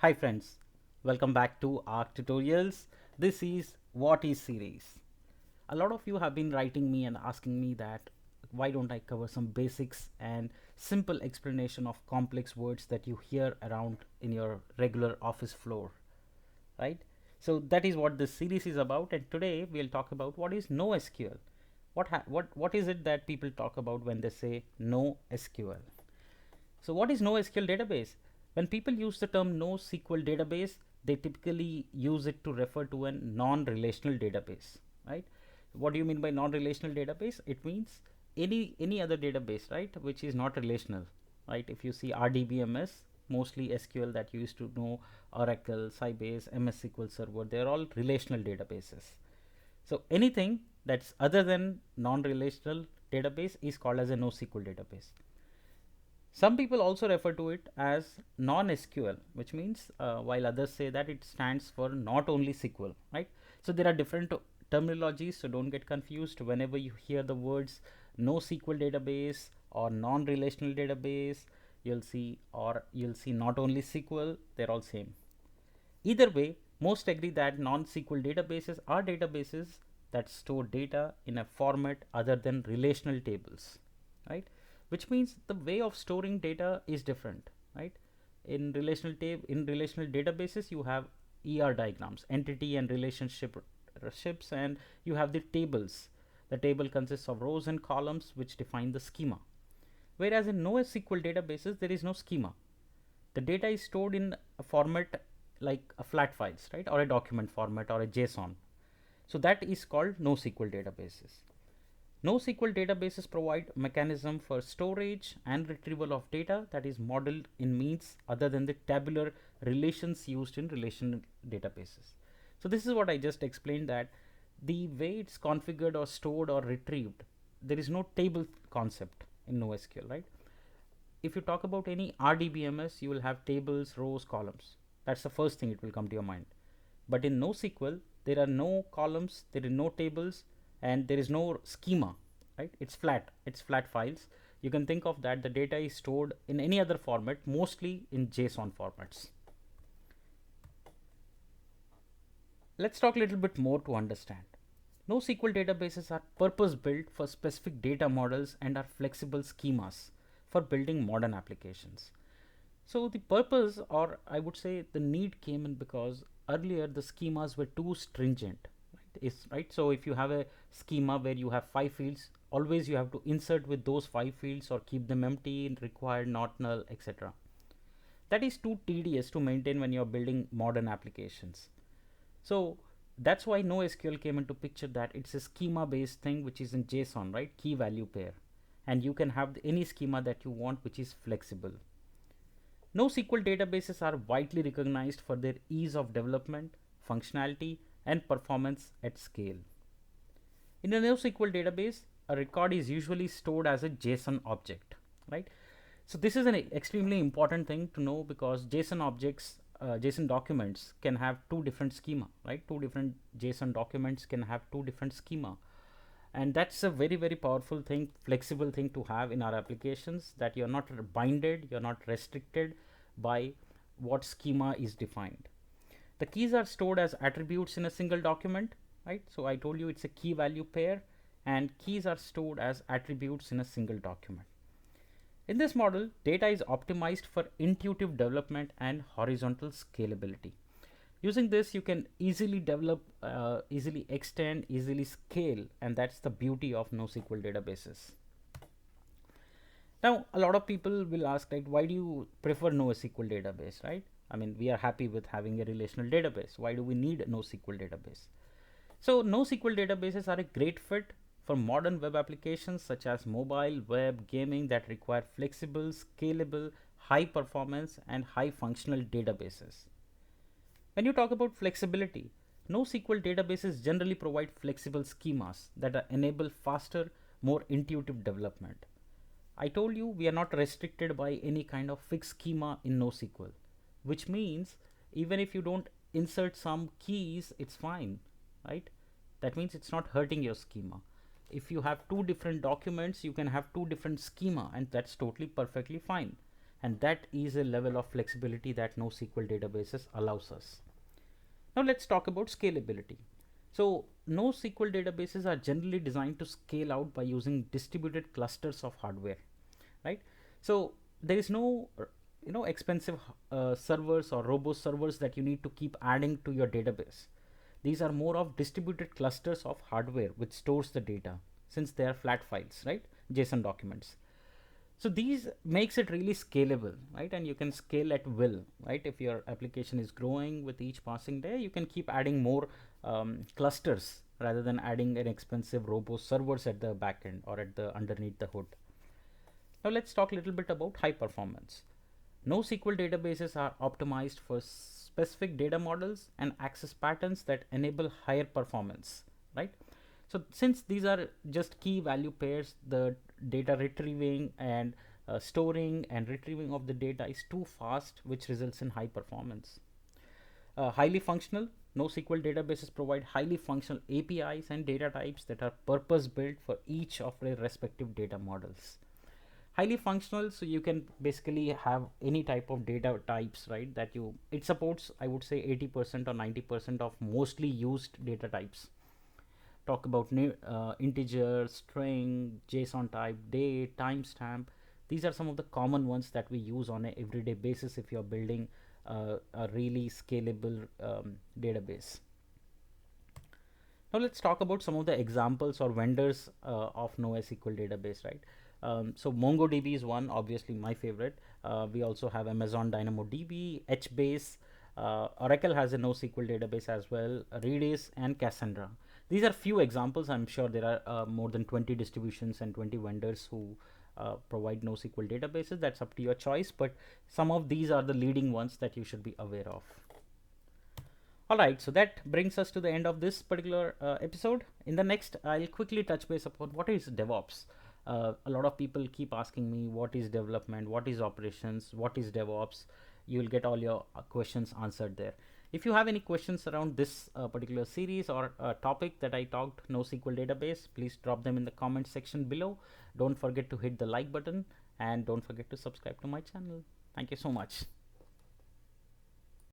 Hi friends, welcome back to ARC Tutorials. This is What is series. A lot of you have been writing me and asking me that why don't I cover some basics and simple explanation of complex words that you hear around in your regular office floor, right? So that is what this series is about, and today we'll talk about what is NoSQL. What is it that people talk about when they say NoSQL? So what is NoSQL database? When people use the term NoSQL database, they typically use it to refer to a non-relational database, right? What do you mean by non-relational database? It means any other database, right, which is not relational, right? If you see RDBMS, mostly SQL that you used to know, Oracle, Sybase, MS SQL Server, they're all relational databases. So anything that's other than non-relational database is called as a NoSQL database. Some people also refer to it as non-SQL, which means while others say that it stands for not only SQL, right? So there are different terminologies, so don't get confused whenever you hear the words NoSQL database or non-relational database. You'll see not only SQL, they're all same. Either way, most agree that non-SQL databases are databases that store data in a format other than relational tables, right? Which means the way of storing data is different, right? In relational databases, you have ER diagrams, entity and relationships, and you have the tables. The table consists of rows and columns which define the schema. Whereas in NoSQL databases, there is no schema. The data is stored in a format like a flat files, right, or a document format or a JSON. So that is called NoSQL databases. NoSQL databases provide mechanism for storage and retrieval of data that is modeled in means other than the tabular relations used in relational databases. So this is what I just explained, that the way it's configured or stored or retrieved, there is no table concept in NoSQL, right? If you talk about any RDBMS, you will have tables, rows, columns. That's the first thing it will come to your mind. But in NoSQL, there are no columns, there are no tables, and there is no schema, right? It's flat files. You can think of that the data is stored in any other format, mostly in JSON formats. Let's talk a little bit more to understand. NoSQL databases are purpose built for specific data models and are flexible schemas for building modern applications. So the purpose, or I would say the need, came in because earlier the schemas were too stringent. Right? So if you have a schema where you have 5 fields, always you have to insert with those 5 fields or keep them empty, required, not null, etc. That is too tedious to maintain when you're building modern applications. So that's why NoSQL came into picture, that it's a schema based thing which is in JSON, right? Key value pair. And you can have any schema that you want which is flexible. NoSQL databases are widely recognized for their ease of development, functionality, and performance at scale. In a NoSQL database, a record is usually stored as a JSON object, right? So this is an extremely important thing to know, because JSON objects, JSON documents can have two different schema, right? Two different JSON documents can have two different schema, and that's a very powerful thing, flexible thing to have in our applications, that you're not binded, you're not restricted by what schema is defined. The keys are stored as attributes in a single document, right? So I told you it's a key value pair, and keys are stored as attributes in a single document. In this model, data is optimized for intuitive development and horizontal scalability. Using this, you can easily develop, easily extend, easily scale, and that's the beauty of NoSQL databases. Now, a lot of people will ask, like, why do you prefer NoSQL database, right? I mean, we are happy with having a relational database. Why do we need a NoSQL database? So, NoSQL databases are a great fit for modern web applications such as mobile, web, gaming that require flexible, scalable, high performance, and high functional databases. When you talk about flexibility, NoSQL databases generally provide flexible schemas that enable faster, more intuitive development. I told you we are not restricted by any kind of fixed schema in NoSQL, which means even if you don't insert some keys, it's fine, right? That means it's not hurting your schema. If you have two different documents, you can have two different schema, and that's totally perfectly fine. and that is a level of flexibility that NoSQL databases allows us. Now let's talk about scalability. So NoSQL databases are generally designed to scale out by using distributed clusters of hardware, right? So there is no expensive servers or robust servers that you need to keep adding to your database. These are more of distributed clusters of hardware which stores the data, since they are flat files, right? JSON documents. So these makes it really scalable, right? And you can scale at will, right? If your application is growing with each passing day, you can keep adding more clusters rather than adding an expensive robust servers at the back end or at the underneath the hood. Now let's talk a little bit about high performance. NoSQL databases are optimized for specific data models and access patterns that enable higher performance, right? So since these are just key value pairs, the data retrieving and storing and retrieving of the data is too fast, which results in high performance. Highly functional, NoSQL databases provide highly functional APIs and data types that are purpose built for each of their respective data models. Highly functional, so you can basically have any type of data types, right? That you, it supports, I would say 80% or 90% of mostly used data types. Talk about integer, string, JSON type, date, timestamp. These are some of the common ones that we use on an everyday basis if you're building a really scalable database. Now let's talk about some of the examples or vendors of NoSQL database, right? So MongoDB is one, obviously my favorite. We also have Amazon DynamoDB, HBase. Oracle has a NoSQL database as well, Redis and Cassandra. These are few examples. I'm sure there are more than 20 distributions and 20 vendors who provide NoSQL databases. That's up to your choice, but some of these are the leading ones that you should be aware of. Alright, so that brings us to the end of this particular episode. In the next, I'll quickly touch base upon what is DevOps. A lot of people keep asking me what is development, what is operations, what is DevOps. You will get all your questions answered there. If you have any questions around this particular series or topic that I talked, NoSQL database, please drop them in the comment section below. Don't forget to hit the like button and don't forget to subscribe to my channel. Thank you so much.